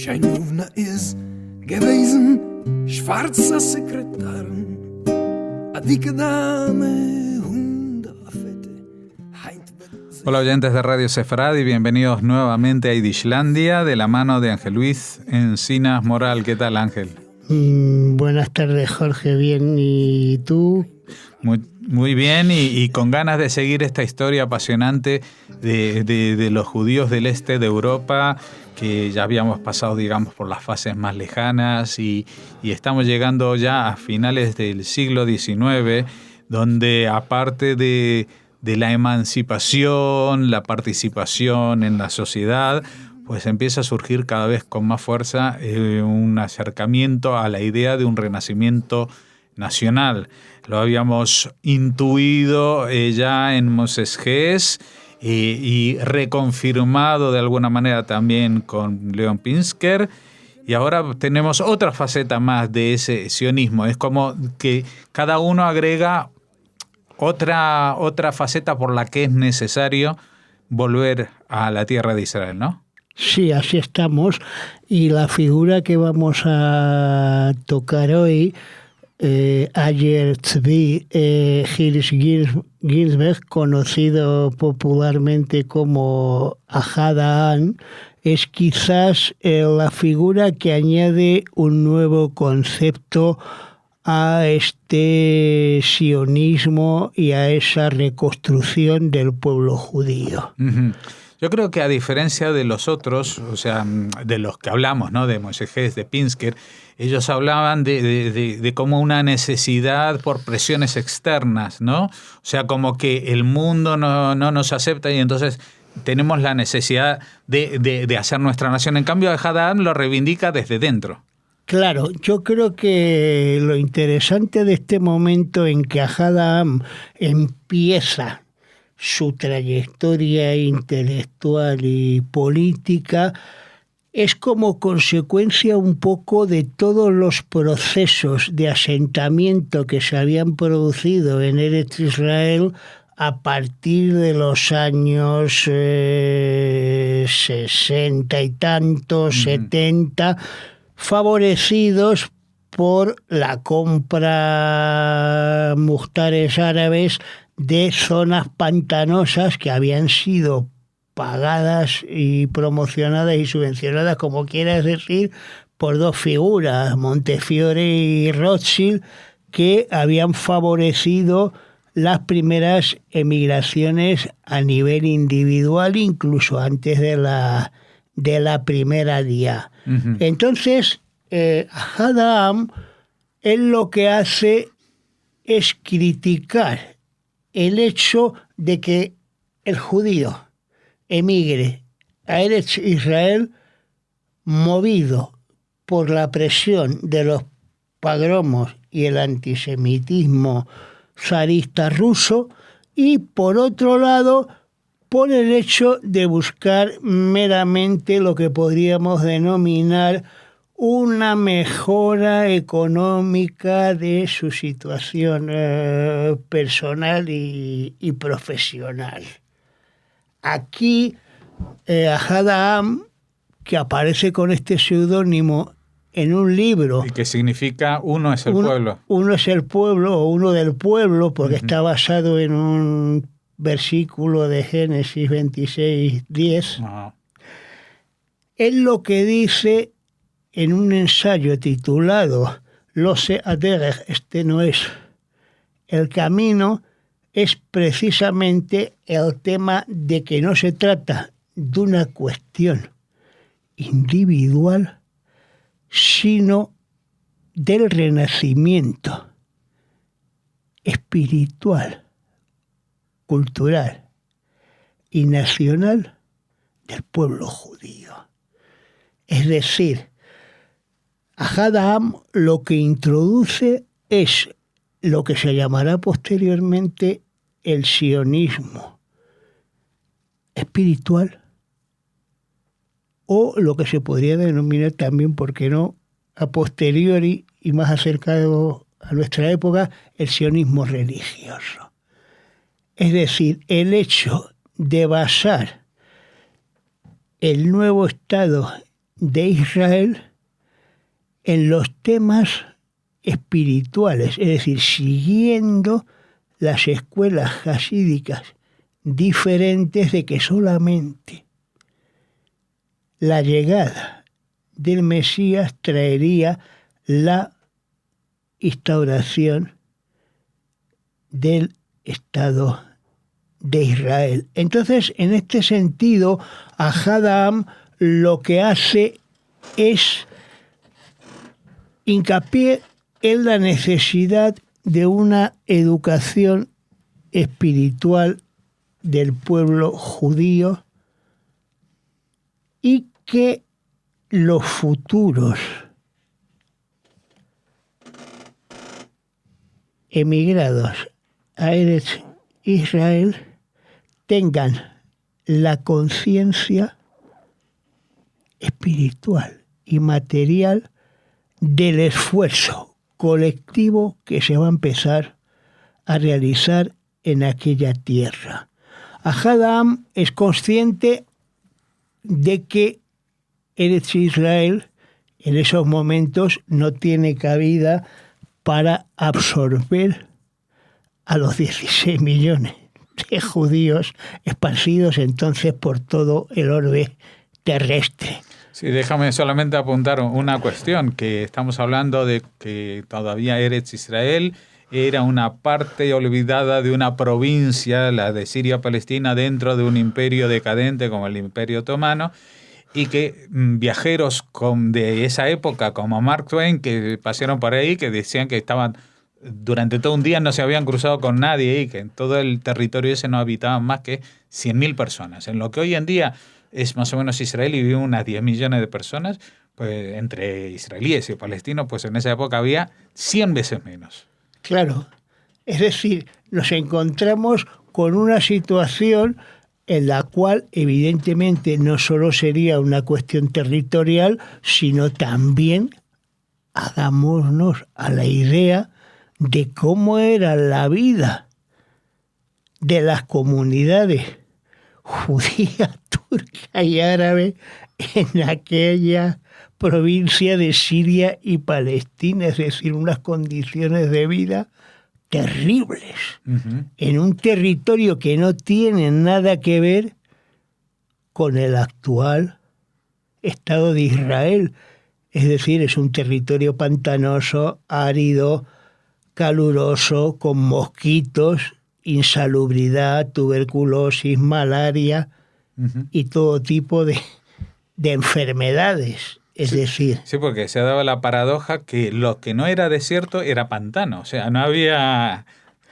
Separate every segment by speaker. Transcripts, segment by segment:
Speaker 1: Scheinowna is gewesen, schwarzer Sekretär, a dicke Dame, Hundafette.
Speaker 2: Hola oyentes de Radio Sefarad y bienvenidos nuevamente a Yidishlandia de la mano de Ángel Luis Encinas Moral. ¿Qué tal, Ángel?
Speaker 3: Buenas tardes, Jorge. Bien, ¿y tú?
Speaker 2: Muy bien y con ganas de seguir esta historia apasionante de los judíos del este de Europa, que ya habíamos pasado, digamos, por las fases más lejanas y estamos llegando ya a finales del siglo XIX, donde aparte de la emancipación, la participación en la sociedad, pues empieza a surgir cada vez con más fuerza un acercamiento a la idea de un renacimiento nacional. Lo habíamos intuido ya en Moses Hess y reconfirmado de alguna manera también con Leon Pinsker. Y ahora tenemos otra faceta más de ese sionismo. Es como que cada uno agrega otra faceta por la que es necesario volver a la tierra de Israel, ¿no?
Speaker 3: Sí, así estamos. Y la figura que vamos a tocar hoy, Ayer Tzvi Hirsch Ginsberg, conocido popularmente como Ahad Ha'am, es quizás la figura que añade un nuevo concepto a este sionismo y a esa reconstrucción del pueblo judío.
Speaker 2: Uh-huh. Yo creo que a diferencia de los otros, o sea, de los que hablamos, ¿no? De Moshe Hess, de Pinsker, ellos hablaban de como una necesidad por presiones externas, ¿no? O sea, como que el mundo no nos acepta y entonces tenemos la necesidad de hacer nuestra nación. En cambio, Ahad Ha'am lo reivindica desde dentro.
Speaker 3: Claro, yo creo que lo interesante de este momento en que Ahad Ha'am empieza su trayectoria intelectual y política es como consecuencia un poco de todos los procesos de asentamiento que se habían producido en Eretz Israel a partir de los años 60 y tantos, 70, favorecidos por la compra muhtares árabes de zonas pantanosas que habían sido pagadas y promocionadas y subvencionadas, como quieras decir, por dos figuras, Montefiore y Rothschild, que habían favorecido las primeras emigraciones a nivel individual, incluso antes de la primera DIA. Uh-huh. Entonces, Ahad Ha'am, él lo que hace es criticar el hecho de que el judío emigre a Eretz Israel movido por la presión de los pogromos y el antisemitismo zarista ruso, y por otro lado por el hecho de buscar meramente lo que podríamos denominar una mejora económica de su situación personal y profesional. Aquí Ahad Ha'am, que aparece con este seudónimo en un libro.
Speaker 2: ¿Y qué significa uno es el pueblo?
Speaker 3: Uno es el pueblo, o uno del pueblo, porque está basado en un versículo de Génesis 26:10. Uh-huh. Él lo que dice en un ensayo titulado Lo se aderech, este no es el camino, es precisamente el tema de que no se trata de una cuestión individual, sino del renacimiento espiritual, cultural y nacional del pueblo judío. Es decir, Ahad Ha'am lo que introduce es lo que se llamará posteriormente el sionismo espiritual, o lo que se podría denominar también, ¿por qué no?, a posteriori y más acercado a nuestra época, el sionismo religioso. Es decir, el hecho de basar el nuevo Estado de Israel en los temas espirituales, es decir, siguiendo las escuelas jasídicas diferentes de que solamente la llegada del Mesías traería la instauración del Estado de Israel. Entonces, en este sentido, Ahad Ha'am lo que hace es hincapié en la necesidad de una educación espiritual del pueblo judío y que los futuros emigrados a Eretz Israel tengan la conciencia espiritual y material del esfuerzo colectivo que se va a empezar a realizar en aquella tierra. Ahad Ha'am es consciente de que Eretz Israel en esos momentos no tiene cabida para absorber a los 16 millones de judíos esparcidos entonces por todo el orbe terrestre.
Speaker 2: Sí, déjame solamente apuntar una cuestión, que estamos hablando de que todavía Eretz Israel era una parte olvidada de una provincia, la de Siria-Palestina, dentro de un imperio decadente como el Imperio Otomano, y que viajeros de esa época, como Mark Twain, que pasaron por ahí, que decían que estaban durante todo un día no se habían cruzado con nadie y que en todo el territorio ese no habitaban más que 100.000 personas. En lo que hoy en día es más o menos Israel y viven unas 10 millones de personas, pues entre israelíes y palestinos, pues en esa época había 100 veces menos.
Speaker 3: Claro, es decir, nos encontramos con una situación en la cual evidentemente no solo sería una cuestión territorial, sino también hagámonos a la idea de cómo era la vida de las comunidades judía, turca y árabe en aquella provincia de Siria y Palestina, es decir, unas condiciones de vida terribles, en un territorio que no tiene nada que ver con el actual Estado de Israel. Es decir, es un territorio pantanoso, árido, caluroso, con mosquitos, insalubridad, tuberculosis, malaria y todo tipo de enfermedades. Es decir...
Speaker 2: Sí, porque se daba la paradoja que lo que no era desierto era pantano. O sea, no había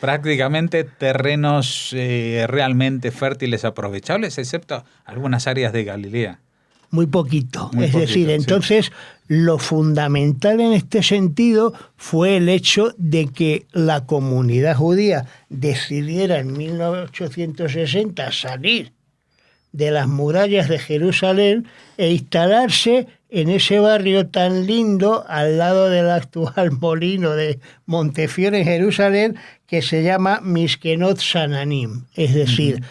Speaker 2: prácticamente terrenos realmente fértiles aprovechables, excepto algunas áreas de Galilea.
Speaker 3: Muy poquito.
Speaker 2: Muy
Speaker 3: es
Speaker 2: poquito,
Speaker 3: decir, entonces
Speaker 2: sí.
Speaker 3: Lo fundamental en este sentido fue el hecho de que la comunidad judía decidiera en 1860 salir de las murallas de Jerusalén e instalarse en ese barrio tan lindo al lado del actual molino de Montefiore en Jerusalén, que se llama Miskenot Sananim. Es decir,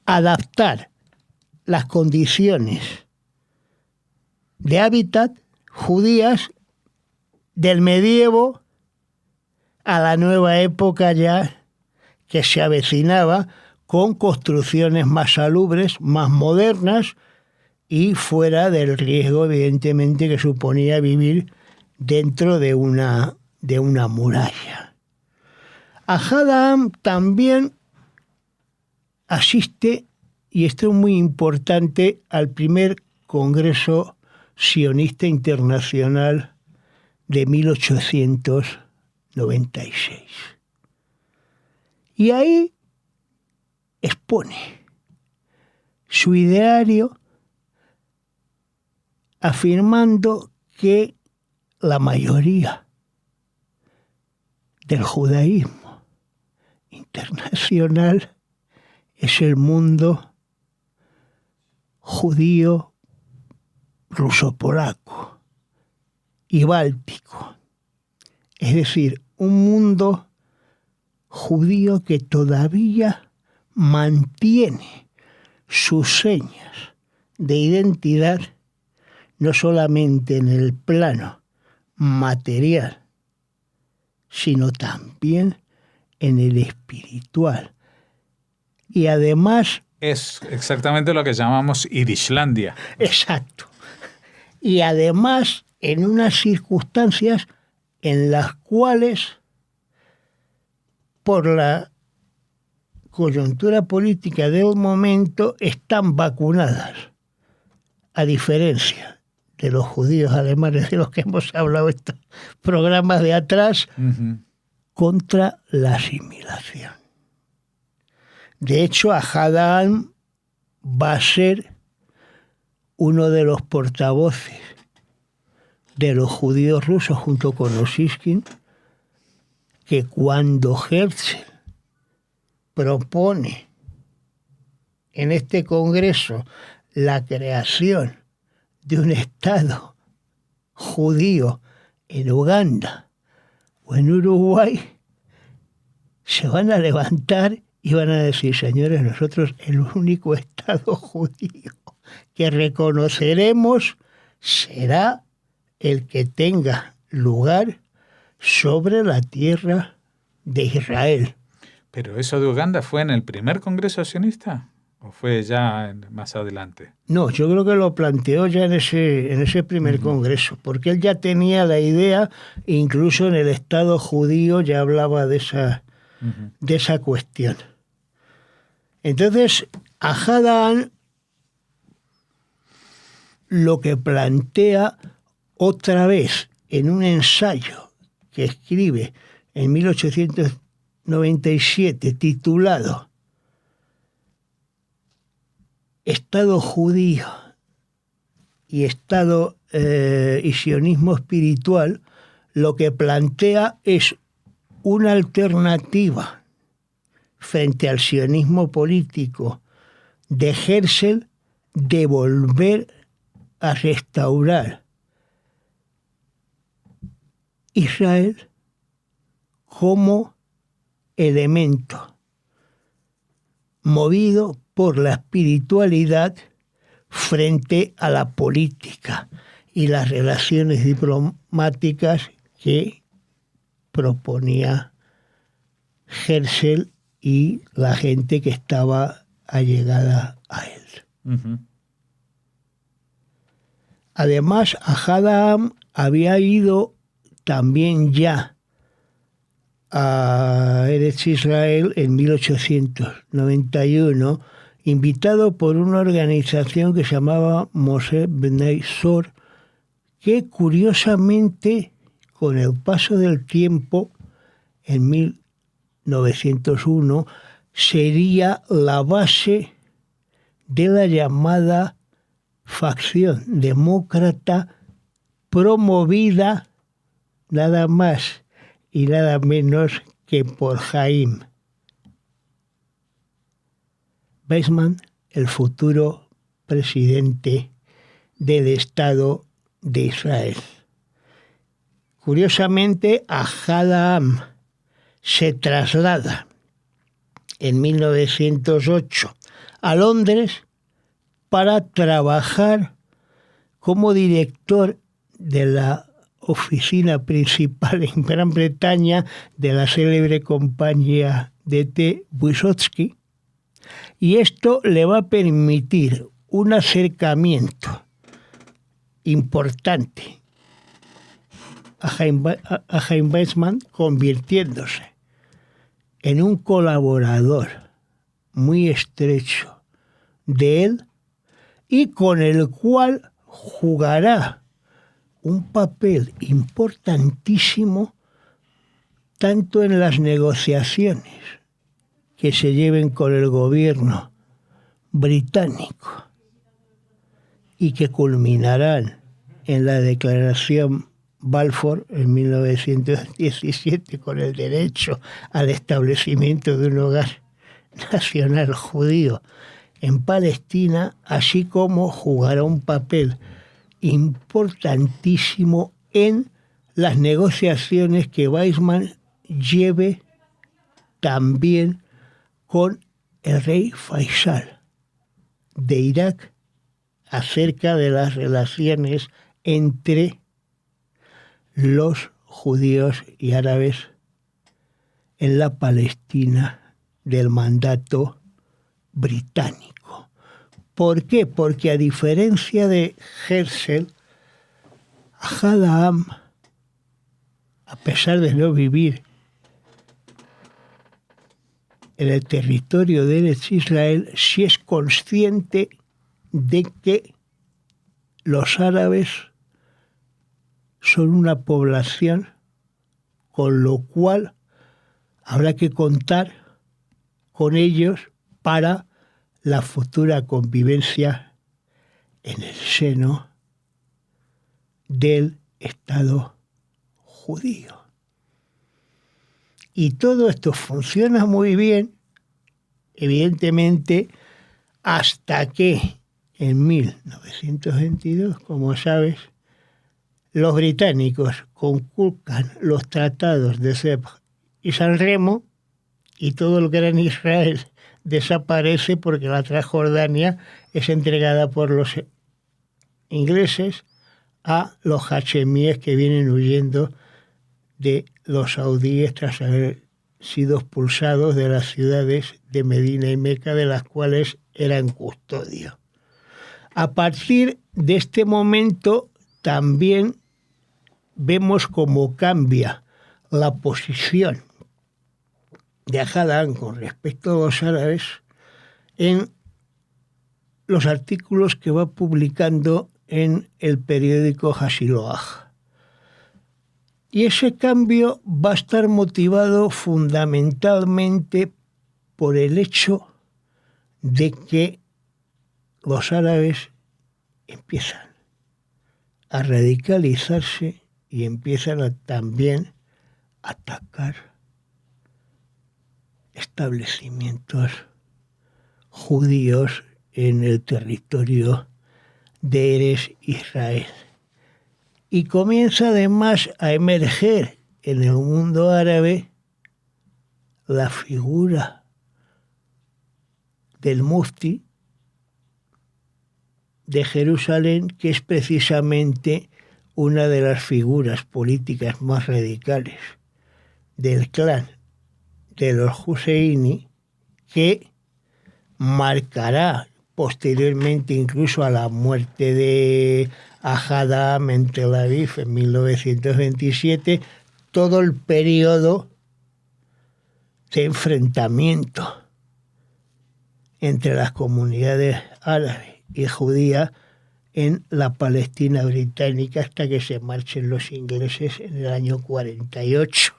Speaker 3: adaptar las condiciones de hábitat judías del medievo a la nueva época ya que se avecinaba, con construcciones más salubres, más modernas y fuera del riesgo, evidentemente, que suponía vivir dentro de una muralla. Ahad Ha'am también asiste, y esto es muy importante, al primer Congreso Sionista Internacional de 1896. Y ahí expone su ideario afirmando que la mayoría del judaísmo internacional es el mundo judío, ruso-polaco y báltico. Es decir, un mundo judío que todavía mantiene sus señas de identidad no solamente en el plano material, sino también en el espiritual. Y además...
Speaker 2: Es exactamente lo que llamamos Irishlandia.
Speaker 3: Exacto. Y además en unas circunstancias en las cuales, por la coyuntura política del momento, están vacunadas, a diferencia de los judíos alemanes de los que hemos hablado estos programas de atrás, contra la asimilación. De hecho, Ahad va a ser uno de los portavoces de los judíos rusos junto con Osishkin, que cuando Herzl propone en este congreso la creación de un Estado judío en Uganda o en Uruguay, se van a levantar y van a decir: señores, nosotros el único Estado judío que reconoceremos será el que tenga lugar sobre la tierra de Israel.
Speaker 2: ¿Pero eso de Uganda fue en el primer Congreso Sionista o fue ya más adelante?
Speaker 3: No, yo creo que lo planteó ya en ese primer congreso, porque él ya tenía la idea, incluso en el Estado judío ya hablaba de esa cuestión. Entonces, Ahad lo que plantea otra vez en un ensayo que escribe en 1897 titulado Estado judío y Estado y sionismo espiritual, lo que plantea es una alternativa frente al sionismo político de Herzl de volver a restaurar Israel como elemento movido por la espiritualidad frente a la política y las relaciones diplomáticas que proponía Herzl y la gente que estaba allegada a él. Además, Ahad había ido también ya a Eretz Israel en 1891, invitado por una organización que se llamaba Moshe Bnei Sor, que curiosamente, con el paso del tiempo, en 1901, sería la base de la llamada facción demócrata promovida nada más y nada menos que por Chaim Weizmann, el futuro presidente del Estado de Israel. Curiosamente, Ahad se traslada en 1908 a Londres para trabajar como director de la oficina principal en Gran Bretaña de la célebre compañía de té Wysotsky, y esto le va a permitir un acercamiento importante a Chaim Weizmann, convirtiéndose en un colaborador muy estrecho de él y con el cual jugará un papel importantísimo tanto en las negociaciones que se lleven con el gobierno británico y que culminarán en la Declaración Balfour en 1917 con el derecho al establecimiento de un hogar nacional judío en Palestina, así como jugará un papel importantísimo en las negociaciones que Weizmann lleve también con el rey Faisal de Irak acerca de las relaciones entre los judíos y árabes en la Palestina del mandato británico. ¿Por qué? Porque a diferencia de Herzl, Ahad Ha'am, a pesar de no vivir en el territorio de Eretz Israel, sí es consciente de que los árabes son una población con lo cual habrá que contar con ellos para la futura convivencia en el seno del Estado judío. Y todo esto funciona muy bien, evidentemente, hasta que en 1922, como sabes, los británicos conculcan los tratados de Sèvres y San Remo y todo lo que era en Israel desaparece porque la Transjordania es entregada por los ingleses a los hachemíes que vienen huyendo de los saudíes tras haber sido expulsados de las ciudades de Medina y Meca, de las cuales eran custodio. A partir de este momento también vemos cómo cambia la posición de Ahad Ha'am con respecto a los árabes en los artículos que va publicando en el periódico Hasiloach. Y ese cambio va a estar motivado fundamentalmente por el hecho de que los árabes empiezan a radicalizarse y empiezan a también atacar establecimientos judíos en el territorio de Eretz Israel. Y comienza además a emerger en el mundo árabe la figura del mufti de Jerusalén, que es precisamente una de las figuras políticas más radicales del clan de los Husseini, que marcará posteriormente, incluso a la muerte de Ahad Ha'am en Tel Aviv en 1927, todo el periodo de enfrentamiento entre las comunidades árabes y judías en la Palestina británica hasta que se marchen los ingleses en el año 48.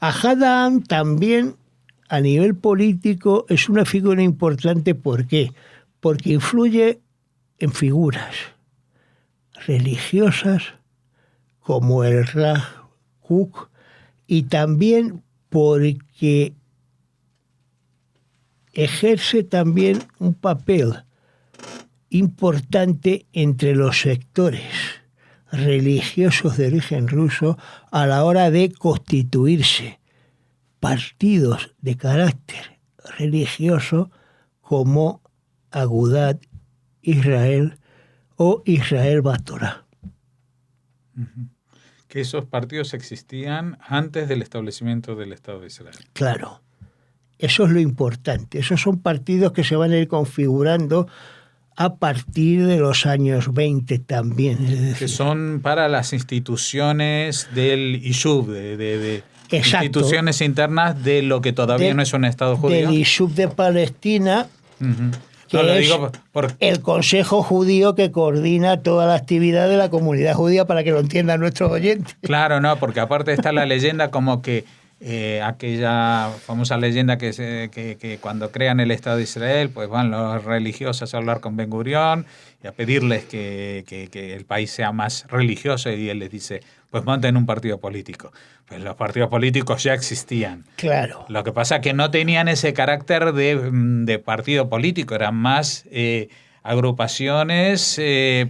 Speaker 3: Ahad Ha'am también a nivel político es una figura importante. ¿Por qué? Porque influye en figuras religiosas como el Rav Kook, y también porque ejerce también un papel importante entre los sectores religiosos de origen ruso a la hora de constituirse partidos de carácter religioso como Agudat Israel o Israel Batorá.
Speaker 2: Que esos partidos existían antes del establecimiento del Estado de Israel.
Speaker 3: Claro, eso es lo importante. Esos son partidos que se van a ir configurando a partir de los años 20 también. Es decir,
Speaker 2: que son para las instituciones del Yishuv, de instituciones internas de lo que todavía no es un Estado judío.
Speaker 3: Del Yishuv de Palestina, que
Speaker 2: no, lo
Speaker 3: es
Speaker 2: digo
Speaker 3: el Consejo Judío que coordina toda la actividad de la comunidad judía, para que lo entiendan nuestros oyentes.
Speaker 2: Claro, no, porque aparte está la leyenda como que aquella famosa leyenda que cuando crean el Estado de Israel, pues van los religiosos a hablar con Ben Gurión y a pedirles que el país sea más religioso, y él les dice, pues monten un partido político. Pues los partidos políticos ya existían.
Speaker 3: Claro.
Speaker 2: Lo que pasa es que no tenían ese carácter de partido político, eran más agrupaciones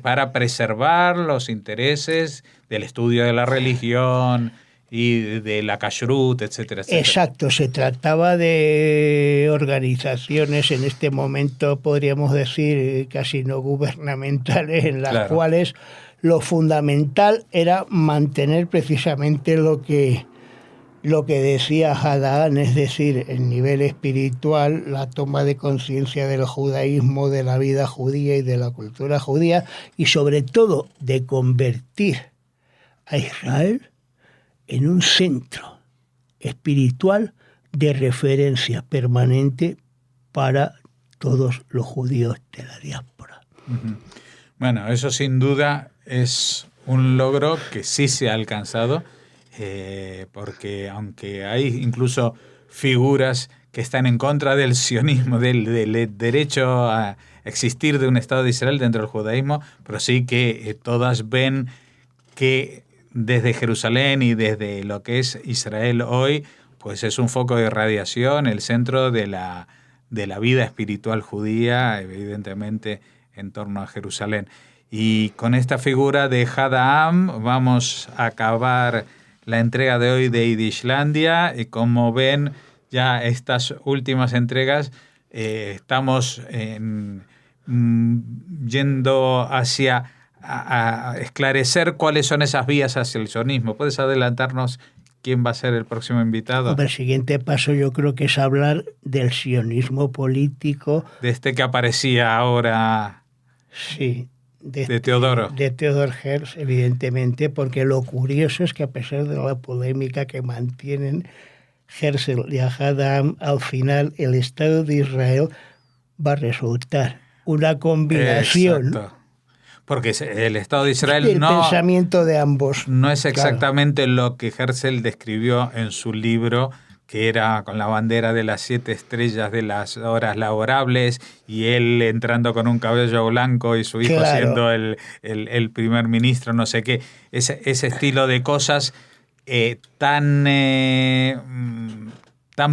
Speaker 2: para preservar los intereses del estudio de la religión, y de la kashrut, etcétera, etcétera.
Speaker 3: Exacto, se trataba de organizaciones en este momento, podríamos decir, casi no gubernamentales, en las
Speaker 2: Claro.
Speaker 3: cuales lo fundamental era mantener precisamente lo que decía Hadaan, es decir, el nivel espiritual, la toma de conciencia del judaísmo, de la vida judía y de la cultura judía, y sobre todo de convertir a Israel en un centro espiritual de referencia permanente para todos los judíos de la diáspora.
Speaker 2: Uh-huh. Bueno, eso sin duda es un logro que sí se ha alcanzado, porque aunque hay incluso figuras que están en contra del sionismo, del derecho a existir de un Estado de Israel dentro del judaísmo, pero sí que todas ven que desde Jerusalén y desde lo que es Israel hoy, pues es un foco de radiación, el centro de la vida espiritual judía, evidentemente en torno a Jerusalén. Y con esta figura de Hadaan vamos a acabar la entrega de hoy de Yiddishlandia, y como ven ya estas últimas entregas estamos yendo hacia a esclarecer cuáles son esas vías hacia el sionismo. ¿Puedes adelantarnos quién va a ser el próximo invitado?
Speaker 3: El siguiente paso yo creo que es hablar del sionismo político.
Speaker 2: De este que aparecía ahora.
Speaker 3: Sí.
Speaker 2: De Teodoro.
Speaker 3: De Theodor Herzl, evidentemente, porque lo curioso es que a pesar de la polémica que mantienen Herzl y Hadaan, al final el Estado de Israel va a resultar una combinación.
Speaker 2: Exacto. Porque el Estado de Israel
Speaker 3: el pensamiento de ambos.
Speaker 2: No es exactamente lo que Herzl describió en su libro, que era con la bandera de las 7 estrellas de las horas laborables y él entrando con un cabello blanco y su hijo siendo el primer ministro, no sé qué. Ese estilo de cosas tan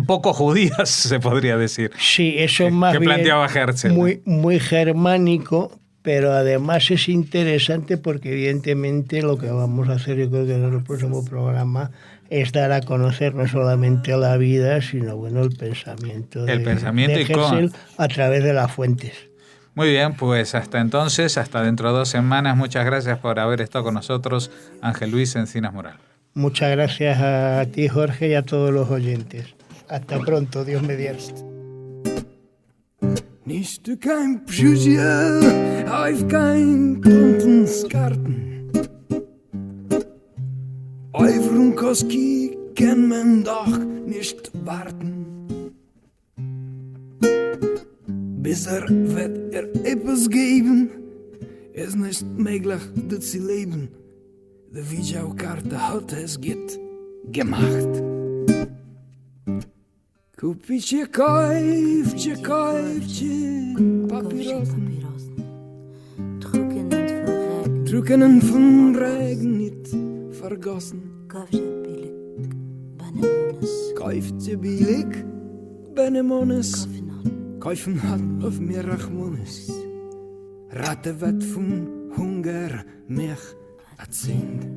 Speaker 2: poco judías, se podría decir.
Speaker 3: Sí, eso es más
Speaker 2: que
Speaker 3: bien
Speaker 2: planteaba Herzl.
Speaker 3: Muy germánico, pero además es interesante porque evidentemente lo que vamos a hacer, yo creo que en el próximo programa, es dar a conocer no solamente la vida, sino el pensamiento de Herzl a través de las fuentes.
Speaker 2: Muy bien, pues hasta entonces, hasta dentro de 2 semanas. Muchas gracias por haber estado con nosotros, Ángel Luis Encinas Moral.
Speaker 3: Muchas gracias a ti, Jorge, y a todos los oyentes. Hasta pronto, Dios mediante.
Speaker 1: Nicht kein Psyche, auf kein Tontenskarten. Auf Runkoski kann man doch nicht warten. Bis wird etwas geben, ist nicht möglich, das zu leben. Die Videokarte hat es gemacht. Kupitje, Käufche, Papierosen. Trockenen von Regen nicht vergossen. Käufche billig, Benemones. Käufen hat auf mir Rachmones. Ratte wird von Hunger mich erzählt.